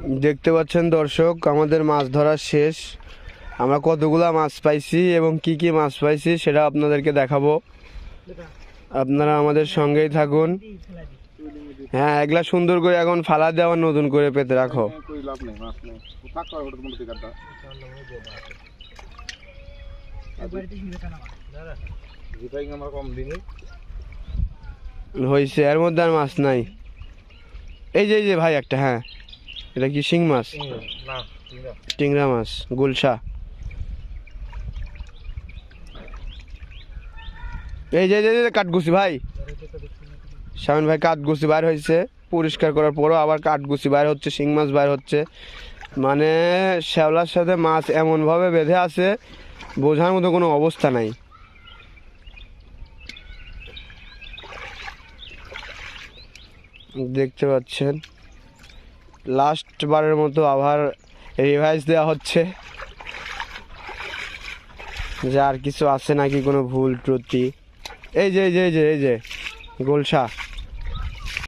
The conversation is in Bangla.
দেখতে পাচ্ছেন দর্শক, আমাদের মাছ ধরা শেষ। আমরা কতগুলা মাছ পাইছি এবং কি কি মাছ পাইছি সেটা আপনাদেরকে দেখাবো। আপনারা আমাদের সঙ্গেই থাকুন। হ্যাঁ, এগুলা সুন্দর করে এখন ফালা দেওয়া, নতুন করে পেতে রাখো। হয়েছে, এর মধ্যে আর মাছ নাই। এই যে ভাই একটা, হ্যাঁ এটা কি শিং মাছ? টিংরা মাছ, গুলশা। এই যে কাঠগুছি ভাই, শামিন ভাই কাঠগুছি বাইর হয়েছে। পরিষ্কার করার পরও আবার কাঠগুছি বাইর হচ্ছে, শিং মাছ বাইর হচ্ছে। মানে শ্যাওলার সাথে মাছ এমনভাবে বেঁধে আছে, বোঝার মতো কোনো অবস্থা নাই। দেখতে পাচ্ছেন লাস্ট বারের মতো আবার রিভাইজ দেওয়া হচ্ছে যে আর কিছু আছে নাকি, কোনো ভুল ত্রুটি। এই যে গুলশা।